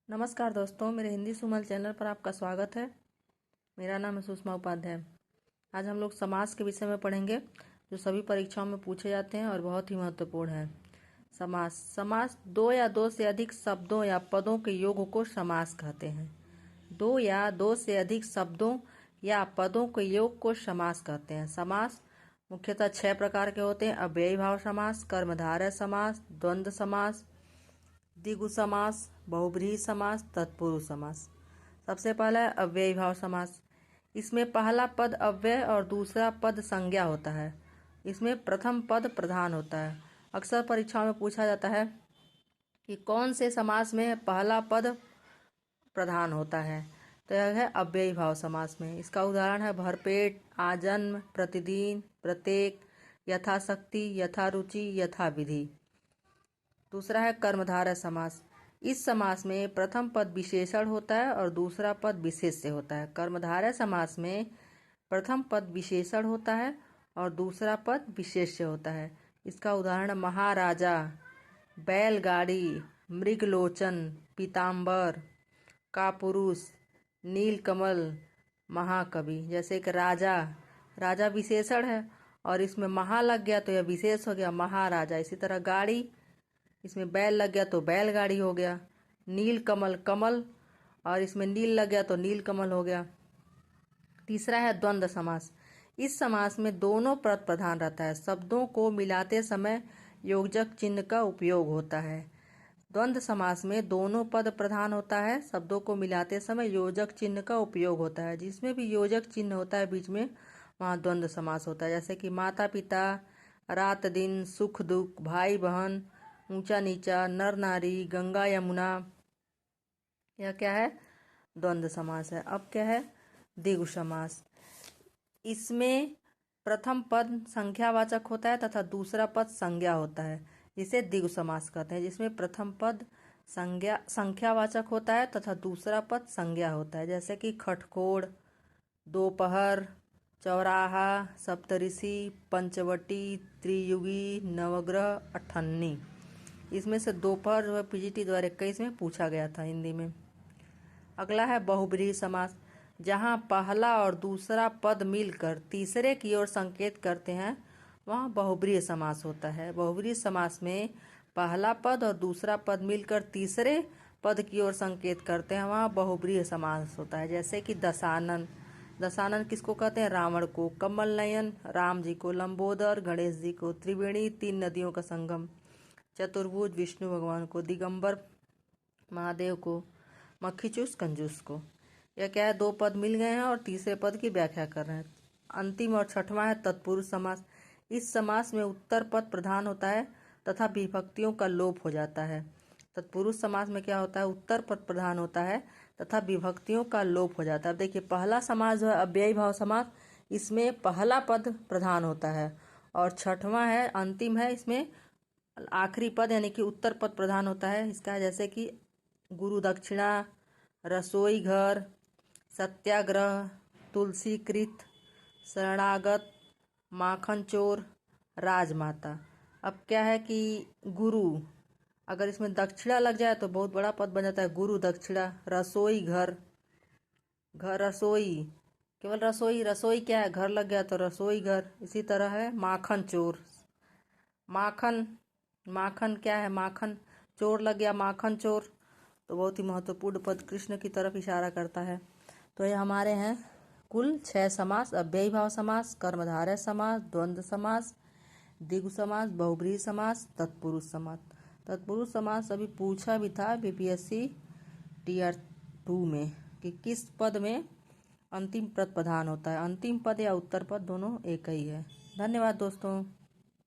नमस्कार दोस्तों, मेरे हिंदी सुमल चैनल पर आपका स्वागत है। मेरा नाम है सुषमा उपाध्याय। आज हम लोग समास के विषय में पढ़ेंगे, जो सभी परीक्षाओं में पूछे जाते हैं और बहुत ही महत्वपूर्ण है। समास समास दो या दो से अधिक शब्दों या पदों के योग को समास कहते हैं। दो या दो से अधिक शब्दों या पदों के योग को समास कहते हैं। समास मुख्यतः 6 प्रकार के होते हैं: अव्ययी भाव समास, कर्मधारय समास, द्वंद्व समास, द्विगु समास, बहुब्रीहि समास, तत्पुरुष समास। सबसे पहला है अव्ययी भाव समास। इसमें पहला पद अव्यय और दूसरा पद संज्ञा होता है। इसमें प्रथम पद प्रधान होता है। अक्सर परीक्षाओं में पूछा जाता है कि कौन से समास में पहला पद प्रधान होता है, तो यह है अव्ययी भाव समास में। इसका उदाहरण है भरपेट, आजन्म, प्रतिदिन, प्रत्येक, यथाशक्ति, यथारुचि, यथाविधि। दूसरा है कर्मधारय समास। इस समास में प्रथम पद विशेषण होता है और दूसरा पद विशेष्य होता है। कर्मधारय समास में प्रथम पद विशेषण होता है और दूसरा पद विशेष्य होता है। इसका उदाहरण महाराजा, बैलगाड़ी, मृगलोचन, पीताम्बर, कापुरुष, नीलकमल, महाकवि। जैसे एक राजा विशेषण है और इसमें महा लग गया तो यह विशेष हो गया, महाराजा। इसी तरह गाड़ी, इसमें बैल लग गया तो बैलगाड़ी हो गया। नीलकमल, कमल, और इसमें नील लग गया तो नीलकमल हो गया। तीसरा है द्वंद्व समास। इस समास में दोनों पद प्रधान रहता है। शब्दों को मिलाते समय योजक चिन्ह का उपयोग होता है। द्वंद्व समास में दोनों पद प्रधान होता है, शब्दों को मिलाते समय योजक चिन्ह का उपयोग होता है। जिसमें भी योजक चिन्ह होता है बीच में, वहाँ द्वंद्व समास होता है। जैसे कि माता पिता, रात दिन, सुख दुख, भाई बहन, ऊंचा नीचा, नर नारी, गंगा यमुना। यह क्या है? द्वंद्व समास है। अब क्या है? द्विगु समास। इसमें प्रथम पद संख्यावाचक होता है तथा दूसरा पद संज्ञा होता है, जिसे द्विगु समास कहते हैं। जिसमें प्रथम पद संख्यावाचक होता है तथा दूसरा पद संज्ञा होता है। जैसे कि खटखोड़, दोपहर, चौराहा, सप्तऋषि, पंचवटी, त्रियुगी, नवग्रह, अठन्नी। इसमें से दोपहर जो है पीजीटी द्वारा 21 में पूछा गया था हिंदी में। अगला है बहुब्रीहि समास। जहाँ पहला और दूसरा पद मिलकर तीसरे की ओर संकेत करते हैं, वहाँ बहुब्रीहि समास होता है। बहुब्रीहि समास में पहला पद और दूसरा पद मिलकर तीसरे पद की ओर संकेत करते हैं, वहाँ बहुब्रीहि समास होता है। जैसे कि दशानन। दशानन किसको कहते हैं? रावण को। कमल नयन, राम जी को। लंबोदर, गणेश जी को। त्रिवेणी, 3 नदियों का संगम। चतुर्भुज, विष्णु भगवान को। दिगंबर, महादेव को। मक्खीचूस, कंजूस को। यह क्या है? 2 पद मिल गए हैं और तीसरे पद की व्याख्या कर रहे हैं। अंतिम और छठवां है तत्पुरुष समास। इस समास में उत्तर पद प्रधान होता है तथा विभक्तियों का लोप हो जाता है। तत्पुरुष समास में क्या होता है? उत्तर पद प्रधान होता है तथा विभक्तियों का लोप हो जाता है। अब देखिए, पहला समास जो है अव्ययी भाव समास, इसमें पहला पद प्रधान होता है और छठवां है, अंतिम है, इसमें आखिरी पद यानी कि उत्तर पद प्रधान होता है। इसका जैसे कि गुरु दक्षिणा, रसोई घर, सत्याग्रह, तुलसीकृत, शरणागत, माखन चोर, राजमाता। अब क्या है कि गुरु, अगर इसमें दक्षिणा लग जाए तो बहुत बड़ा पद बन जाता है, गुरु दक्षिणा। रसोई घर, घर रसोई, केवल रसोई, रसोई क्या है? घर लग गया तो रसोई घर। इसी तरह है माखन चोर। माखन, माखन क्या है? माखन। चोर लग गया, माखन चोर। तो बहुत ही महत्वपूर्ण पद कृष्ण की तरफ इशारा करता है। तो ये हमारे हैं कुल 6 समास: अव्ययी भाव समास, कर्मधारय समास, द्वंद्व समास, द्विगु समास, बहुब्रीहि समास, तत्पुरुष समास। तत्पुरुष समास अभी पूछा भी था बीपीएससी टीआर 2 में कि किस पद में अंतिम पद प्रधान होता है। अंतिम पद या उत्तर पद दोनों एक ही है। धन्यवाद दोस्तों।